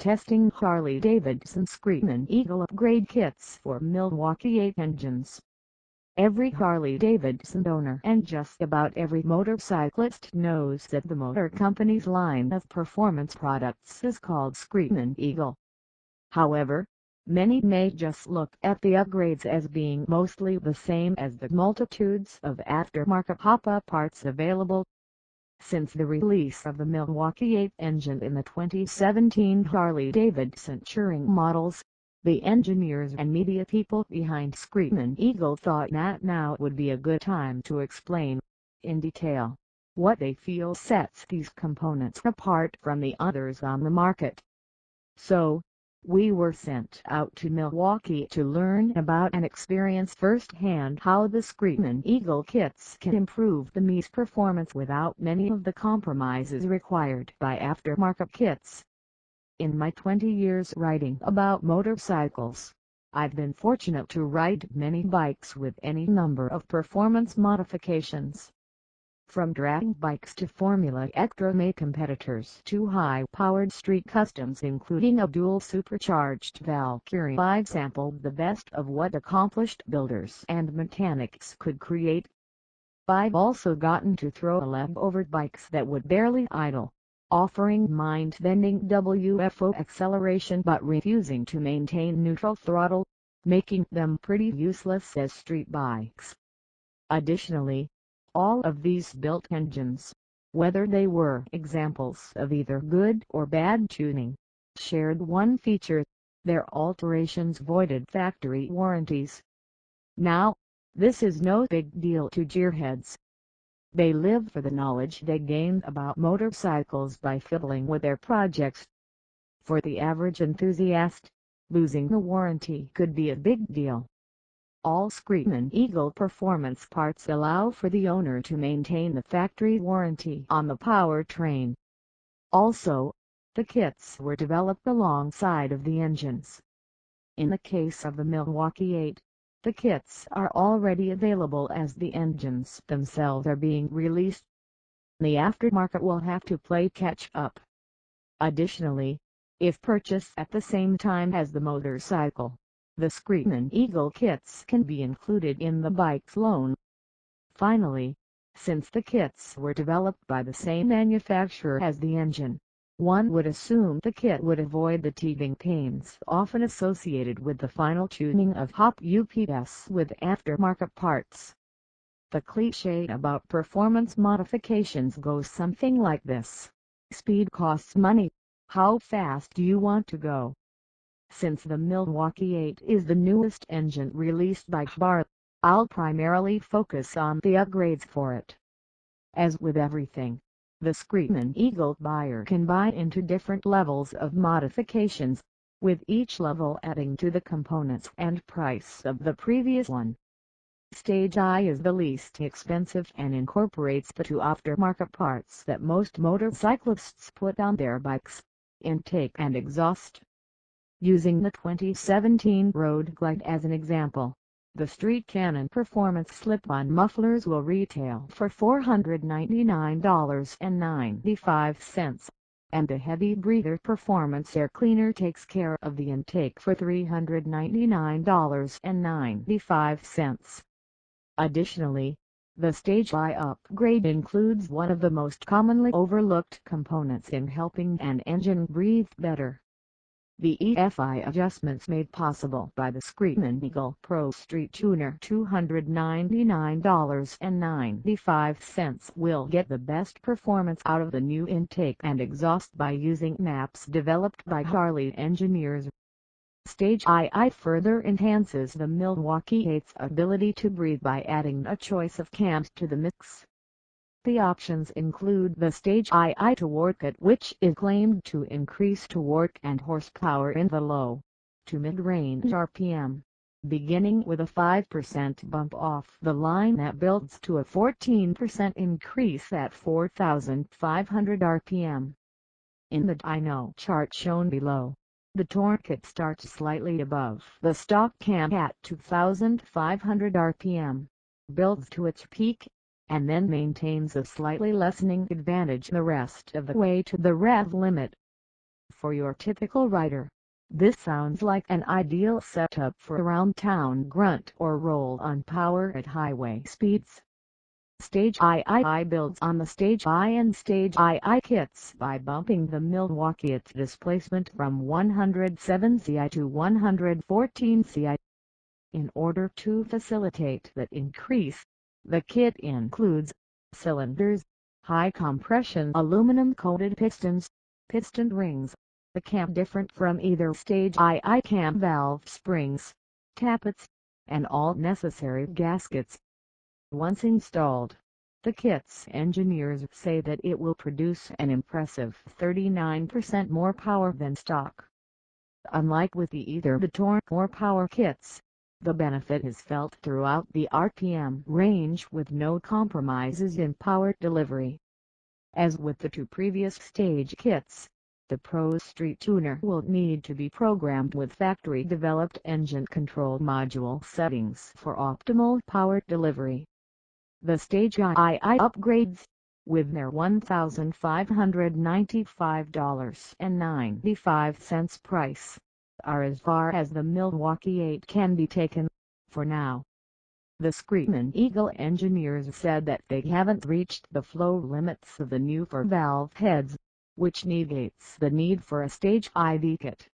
testing Harley Davidson Screamin Eagle upgrade kits for Milwaukee-Eight engines. Every Harley Davidson owner and just about every motorcyclist knows that the motor company's line of performance products is called Screamin Eagle. However, many may just look at the upgrades as being mostly the same as the multitudes of aftermarket pop-up parts available. Since the release of the Milwaukee-Eight engine in the 2017 Harley-Davidson Touring models, the engineers and media people behind Screamin Eagle thought that now would be a good time to explain, in detail, what they feel sets these components apart from the others on the market. So, we were sent out to Milwaukee to learn about and experience firsthand how the Screamin Eagle kits can improve the MI's performance without many of the compromises required by aftermarket kits. In my 20 years writing about motorcycles, I've been fortunate to ride many bikes with any number of performance modifications. From drag bikes to Formula Extreme competitors to high-powered street customs including a dual supercharged Valkyrie, I've sampled the best of what accomplished builders and mechanics could create. I've also gotten to throw a leg over bikes that would barely idle, offering mind-bending WFO acceleration but refusing to maintain neutral throttle, making them pretty useless as street bikes. Additionally, all of these built engines, whether they were examples of either good or bad tuning, shared one feature: their alterations voided factory warranties. Now, this is no big deal to gearheads. They live for the knowledge they gain about motorcycles by fiddling with their projects. For the average enthusiast, losing the warranty could be a big deal. All Screamin Eagle performance parts allow for the owner to maintain the factory warranty on the powertrain. Also, the kits were developed alongside of the engines. In the case of the Milwaukee-Eight, the kits are already available as the engines themselves are being released. The aftermarket will have to play catch up. Additionally, if purchased at the same time as the motorcycle, the Screamin Eagle kits can be included in the bike's loan. Finally, since the kits were developed by the same manufacturer as the engine, one would assume the kit would avoid the teething pains often associated with the final tuning of hop UPS with aftermarket parts. The cliché about performance modifications goes something like this: speed costs money. How fast do you want to go? Since the Milwaukee-Eight is the newest engine released by Bar, I'll primarily focus on the upgrades for it. As with everything, the Screamin Eagle buyer can buy into different levels of modifications, with each level adding to the components and price of the previous one. Stage I is the least expensive and incorporates the two aftermarket parts that most motorcyclists put on their bikes: intake and exhaust. Using the 2017 Road Glide as an example, the Street Cannon Performance slip-on mufflers will retail for $499.95, and the Heavy Breather Performance Air Cleaner takes care of the intake for $399.95. Additionally, the Stage I upgrade includes one of the most commonly overlooked components in helping an engine breathe better: the EFI adjustments made possible by the Screamin Eagle Pro Street Tuner. $299.95 will get the best performance out of the new intake and exhaust by using maps developed by Harley engineers. Stage II further enhances the Milwaukee-Eight's ability to breathe by adding a choice of cams to the mix. The options include the Stage II Torque Kit, which is claimed to increase torque and horsepower in the low to mid-range RPM, beginning with a 5% bump off the line that builds to a 14% increase at 4,500 RPM. In the dyno chart shown below, the Torque Kit starts slightly above the stock cam at 2,500 RPM, builds to its peak, and then maintains a slightly lessening advantage the rest of the way to the rev limit. For your typical rider, this sounds like an ideal setup for a round-town grunt or roll-on power at highway speeds. Stage III builds on the Stage I and Stage II kits by bumping the Milwaukee-Eight displacement from 107 CI to 114 CI. In order to facilitate that increase, the kit includes cylinders, high-compression aluminum-coated pistons, piston rings, the cam different from either Stage II cam valve springs, tappets, and all necessary gaskets. Once installed, the kit's engineers say that it will produce an impressive 39% more power than stock. Unlike with either the torque or power kits, the benefit is felt throughout the RPM range with no compromises in power delivery. As with the two previous stage kits, the Pro Street Tuner will need to be programmed with factory-developed engine control module settings for optimal power delivery. The Stage II upgrades, with their $1,595.95 price, are as far as the Milwaukee-Eight can be taken, for now. The Screamin' Eagle engineers said that they haven't reached the flow limits of the new 4-valve heads, which negates the need for a Stage IV kit.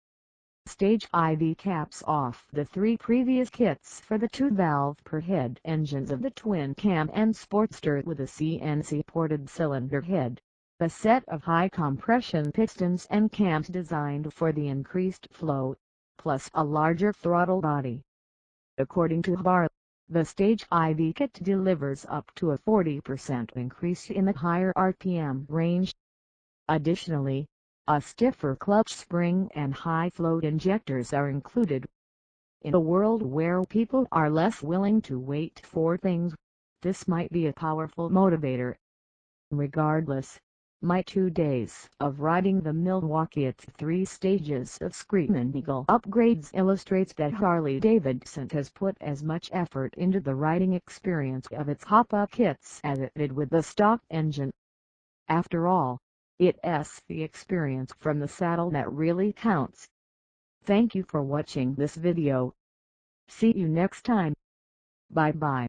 Stage IV caps off the 3 previous kits for the 2-valve per head engines of the twin cam and Sportster with a CNC-ported cylinder head, a set of high-compression pistons and cams designed for the increased flow, plus a larger throttle body. According to Harley, the Stage IV kit delivers up to a 40% increase in the higher RPM range. Additionally, a stiffer clutch spring and high-flow injectors are included. In a world where people are less willing to wait for things, this might be a powerful motivator. Regardless, my 2 days of riding the Milwaukee-Eight 3 stages of Screamin' Eagle upgrades illustrates that Harley Davidson has put as much effort into the riding experience of its hop-up kits as it did with the stock engine. After all, it's the experience from the saddle that really counts. Thank you for watching this video. See you next time. Bye bye.